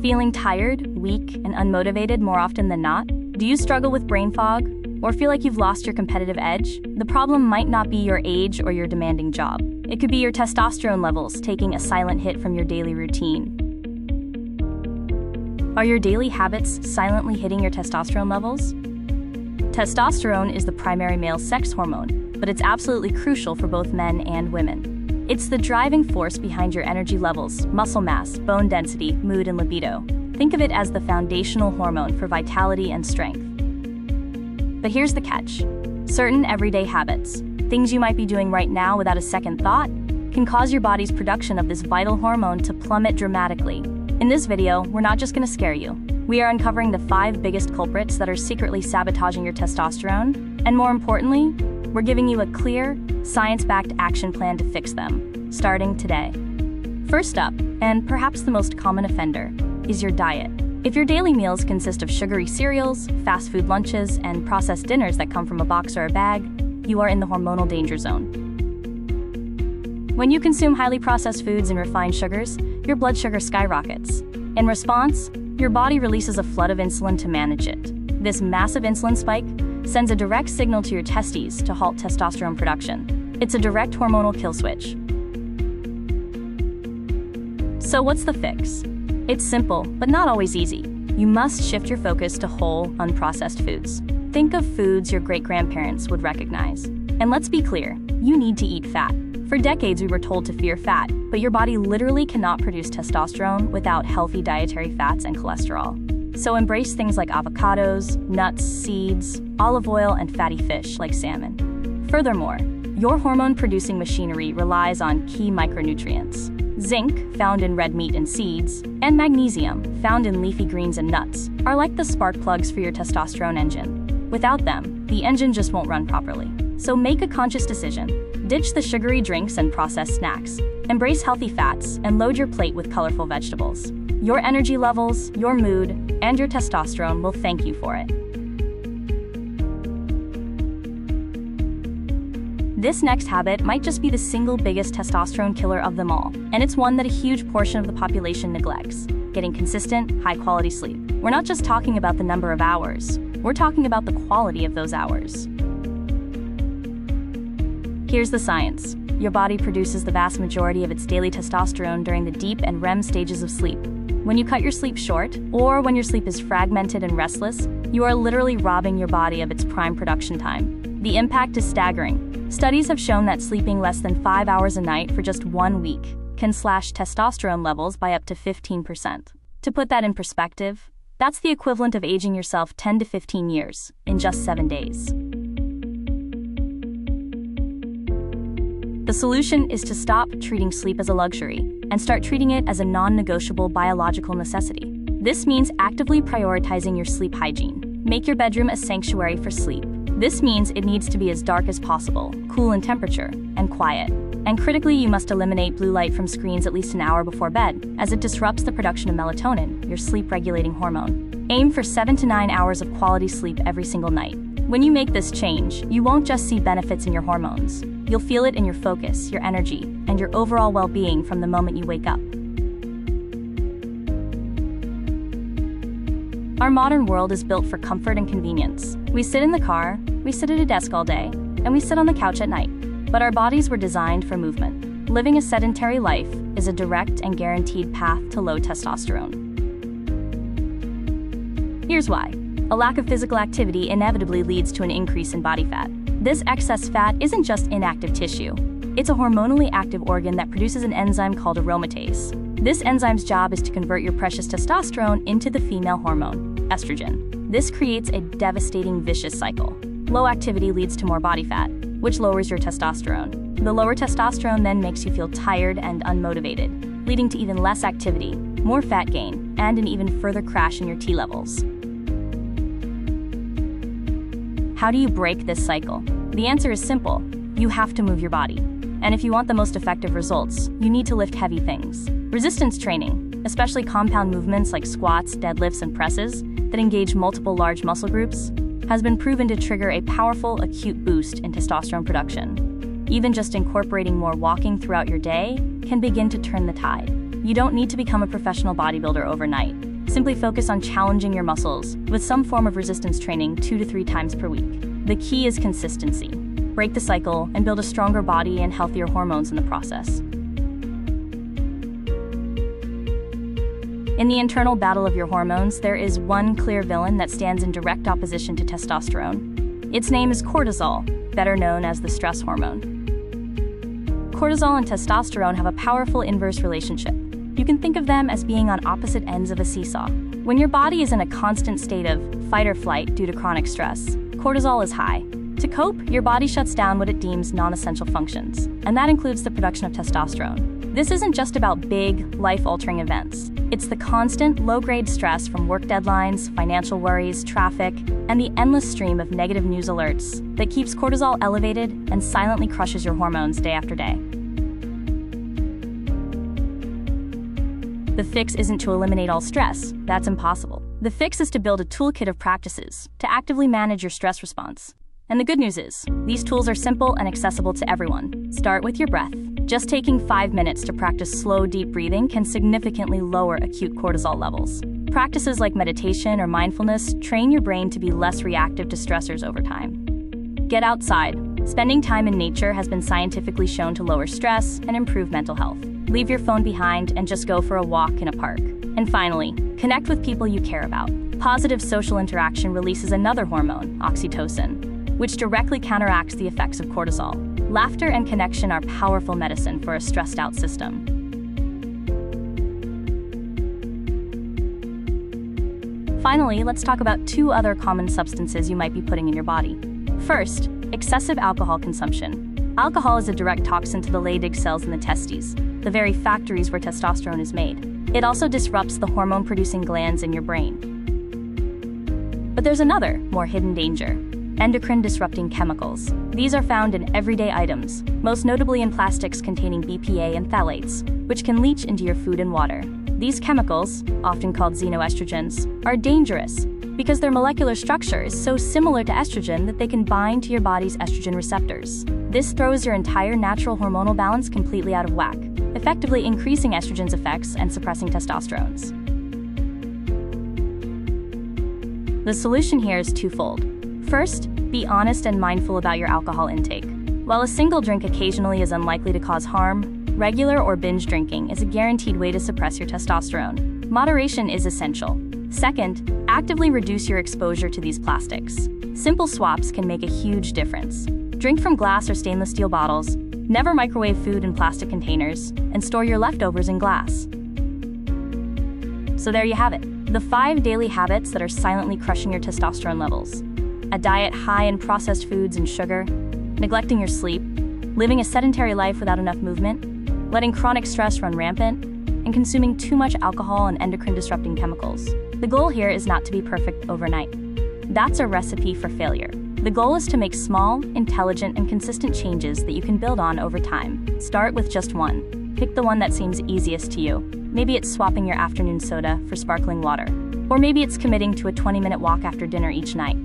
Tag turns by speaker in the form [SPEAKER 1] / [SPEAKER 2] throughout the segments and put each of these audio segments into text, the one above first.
[SPEAKER 1] Feeling tired, weak, and unmotivated more often than not? Do you struggle with brain fog? Or feel like you've lost your competitive edge? The problem might not be your age or your demanding job. It could be your testosterone levels taking a silent hit from your daily routine. Are your daily habits silently hitting your testosterone levels? Testosterone is the primary male sex hormone, but it's absolutely crucial for both men and women. It's the driving force behind your energy levels, muscle mass, bone density, mood, and libido. Think of it as the foundational hormone for vitality and strength. But here's the catch. Certain everyday habits, things you might be doing right now without a second thought, can cause your body's production of this vital hormone to plummet dramatically. In this video, we're not just going to scare you. We are uncovering the 5 biggest culprits that are secretly sabotaging your testosterone, and more importantly, we're giving you a clear, science-backed action plan to fix them, starting today. First up, and perhaps the most common offender, is your diet. If your daily meals consist of sugary cereals, fast food lunches, and processed dinners that come from a box or a bag, you are in the hormonal danger zone. When you consume highly processed foods and refined sugars, your blood sugar skyrockets. In response, your body releases a flood of insulin to manage it. This massive insulin spike sends a direct signal to your testes to halt testosterone production. It's a direct hormonal kill switch. So what's the fix? It's simple, but not always easy. You must shift your focus to whole, unprocessed foods. Think of foods your great-grandparents would recognize. And let's be clear, you need to eat fat. For decades, we were told to fear fat, but your body literally cannot produce testosterone without healthy dietary fats and cholesterol. So embrace things like avocados, nuts, seeds, olive oil, and fatty fish like salmon. Furthermore, your hormone-producing machinery relies on key micronutrients. Zinc, found in red meat and seeds, and magnesium, found in leafy greens and nuts, are like the spark plugs for your testosterone engine. Without them, the engine just won't run properly. So make a conscious decision. Ditch the sugary drinks and processed snacks. Embrace healthy fats and load your plate with colorful vegetables. Your energy levels, your mood, and your testosterone will thank you for it. This next habit might just be the single biggest testosterone killer of them all, and it's one that a huge portion of the population neglects: getting consistent, high-quality sleep. We're not just talking about the number of hours, we're talking about the quality of those hours. Here's the science. Your body produces the vast majority of its daily testosterone during the deep and REM stages of sleep. When you cut your sleep short, or when your sleep is fragmented and restless, you are literally robbing your body of its prime production time. The impact is staggering. Studies have shown that sleeping less than 5 hours a night for just 1 week can slash testosterone levels by up to 15%. To put that in perspective, that's the equivalent of aging yourself 10 to 15 years in just 7 days. The solution is to stop treating sleep as a luxury and start treating it as a non-negotiable biological necessity. This means actively prioritizing your sleep hygiene. Make your bedroom a sanctuary for sleep. This means it needs to be as dark as possible, cool in temperature, and quiet. And critically, you must eliminate blue light from screens at least an hour before bed, as it disrupts the production of melatonin, your sleep-regulating hormone. Aim for 7 to 9 hours of quality sleep every single night. When you make this change, you won't just see benefits in your hormones. You'll feel it in your focus, your energy, and your overall well-being from the moment you wake up. Our modern world is built for comfort and convenience. We sit in the car, we sit at a desk all day, and we sit on the couch at night. But our bodies were designed for movement. Living a sedentary life is a direct and guaranteed path to low testosterone. Here's why. A lack of physical activity inevitably leads to an increase in body fat. This excess fat isn't just inactive tissue. It's a hormonally active organ that produces an enzyme called aromatase. This enzyme's job is to convert your precious testosterone into the female hormone, estrogen. This creates a devastating vicious cycle. Low activity leads to more body fat, which lowers your testosterone. The lower testosterone then makes you feel tired and unmotivated, leading to even less activity, more fat gain, and an even further crash in your T levels. How do you break this cycle? The answer is simple. You have to move your body. And if you want the most effective results, you need to lift heavy things. Resistance training, especially compound movements like squats, deadlifts, and presses that engage multiple large muscle groups, has been proven to trigger a powerful acute boost in testosterone production. Even just incorporating more walking throughout your day can begin to turn the tide. You don't need to become a professional bodybuilder overnight. Simply focus on challenging your muscles with some form of resistance training 2 to 3 times per week. The key is consistency. Break the cycle and build a stronger body and healthier hormones in the process. In the internal battle of your hormones, there is one clear villain that stands in direct opposition to testosterone. Its name is cortisol, better known as the stress hormone. Cortisol and testosterone have a powerful inverse relationship. You can think of them as being on opposite ends of a seesaw. When your body is in a constant state of fight or flight due to chronic stress, cortisol is high. To cope, your body shuts down what it deems non-essential functions, and that includes the production of testosterone. This isn't just about big, life-altering events. It's the constant, low-grade stress from work deadlines, financial worries, traffic, and the endless stream of negative news alerts that keeps cortisol elevated and silently crushes your hormones day after day. The fix isn't to eliminate all stress. That's impossible. The fix is to build a toolkit of practices to actively manage your stress response. And the good news is, these tools are simple and accessible to everyone. Start with your breath. Just taking 5 minutes to practice slow, deep breathing can significantly lower acute cortisol levels. Practices like meditation or mindfulness train your brain to be less reactive to stressors over time. Get outside. Spending time in nature has been scientifically shown to lower stress and improve mental health. Leave your phone behind and just go for a walk in a park. And finally, connect with people you care about. Positive social interaction releases another hormone, oxytocin, which directly counteracts the effects of cortisol. Laughter and connection are powerful medicine for a stressed-out system. Finally, let's talk about 2 other common substances you might be putting in your body. First, excessive alcohol consumption. Alcohol is a direct toxin to the Leydig cells in the testes, the very factories where testosterone is made. It also disrupts the hormone-producing glands in your brain. But there's another, more hidden danger: endocrine-disrupting chemicals. These are found in everyday items, most notably in plastics containing BPA and phthalates, which can leach into your food and water. These chemicals, often called xenoestrogens, are dangerous because their molecular structure is so similar to estrogen that they can bind to your body's estrogen receptors. This throws your entire natural hormonal balance completely out of whack, effectively increasing estrogen's effects and suppressing testosterone's. The solution here is twofold. First, be honest and mindful about your alcohol intake. While a single drink occasionally is unlikely to cause harm, regular or binge drinking is a guaranteed way to suppress your testosterone. Moderation is essential. Second, actively reduce your exposure to these plastics. Simple swaps can make a huge difference. Drink from glass or stainless steel bottles, never microwave food in plastic containers, and store your leftovers in glass. So there you have it, the 5 daily habits that are silently crushing your testosterone levels. A diet high in processed foods and sugar, neglecting your sleep, living a sedentary life without enough movement, letting chronic stress run rampant, and consuming too much alcohol and endocrine-disrupting chemicals. The goal here is not to be perfect overnight. That's a recipe for failure. The goal is to make small, intelligent, and consistent changes that you can build on over time. Start with just one. Pick the one that seems easiest to you. Maybe it's swapping your afternoon soda for sparkling water. Or maybe it's committing to a 20-minute walk after dinner each night.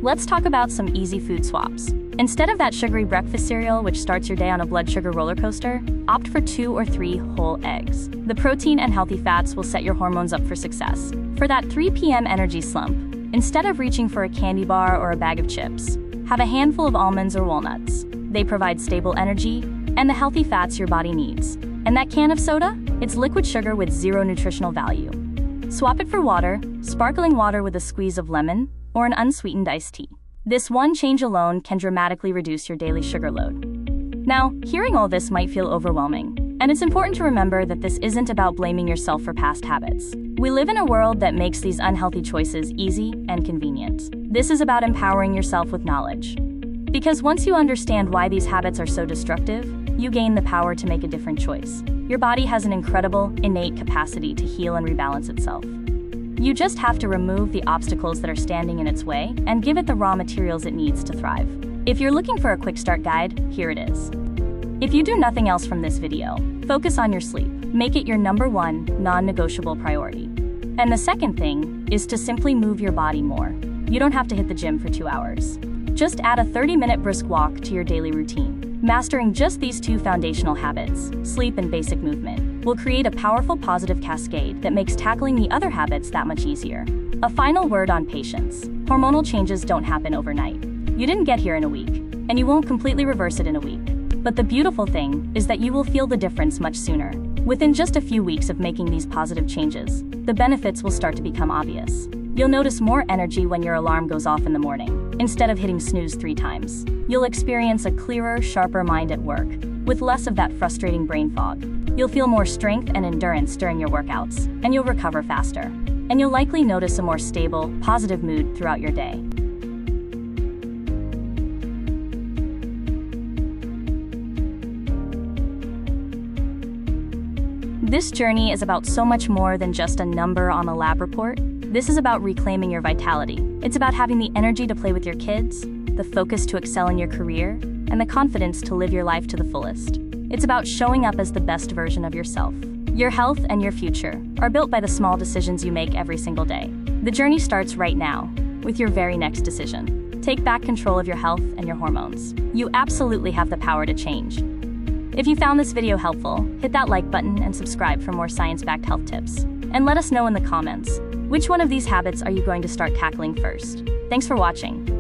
[SPEAKER 1] Let's talk about some easy food swaps. Instead of that sugary breakfast cereal which starts your day on a blood sugar roller coaster, opt for 2 or 3 whole eggs. The protein and healthy fats will set your hormones up for success. For that 3 p.m. energy slump, instead of reaching for a candy bar or a bag of chips, have a handful of almonds or walnuts. They provide stable energy and the healthy fats your body needs. And that can of soda? It's liquid sugar with 0 nutritional value. Swap it for water, sparkling water with a squeeze of lemon, or an unsweetened iced tea. This one change alone can dramatically reduce your daily sugar load. Now, hearing all this might feel overwhelming, and it's important to remember that this isn't about blaming yourself for past habits. We live in a world that makes these unhealthy choices easy and convenient. This is about empowering yourself with knowledge. Because once you understand why these habits are so destructive, you gain the power to make a different choice. Your body has an incredible, innate capacity to heal and rebalance itself. You just have to remove the obstacles that are standing in its way and give it the raw materials it needs to thrive. If you're looking for a quick start guide, here it is. If you do nothing else from this video, focus on your sleep. Make it your #1 non-negotiable priority. And the second thing is to simply move your body more. You don't have to hit the gym for 2 hours. Just add a 30-minute brisk walk to your daily routine. Mastering just these 2 foundational habits, sleep and basic movement, will create a powerful positive cascade that makes tackling the other habits that much easier. A final word on patience. Hormonal changes don't happen overnight. You didn't get here in a week, and you won't completely reverse it in a week. But the beautiful thing is that you will feel the difference much sooner. Within just a few weeks of making these positive changes, the benefits will start to become obvious. You'll notice more energy when your alarm goes off in the morning, instead of hitting snooze 3 times. You'll experience a clearer, sharper mind at work, with less of that frustrating brain fog. You'll feel more strength and endurance during your workouts, and you'll recover faster. And you'll likely notice a more stable, positive mood throughout your day. This journey is about so much more than just a number on a lab report. This is about reclaiming your vitality. It's about having the energy to play with your kids, the focus to excel in your career, and the confidence to live your life to the fullest. It's about showing up as the best version of yourself. Your health and your future are built by the small decisions you make every single day. The journey starts right now, with your very next decision. Take back control of your health and your hormones. You absolutely have the power to change. If you found this video helpful, hit that like button and subscribe for more science-backed health tips. And let us know in the comments, which one of these habits are you going to start tackling first? Thanks for watching.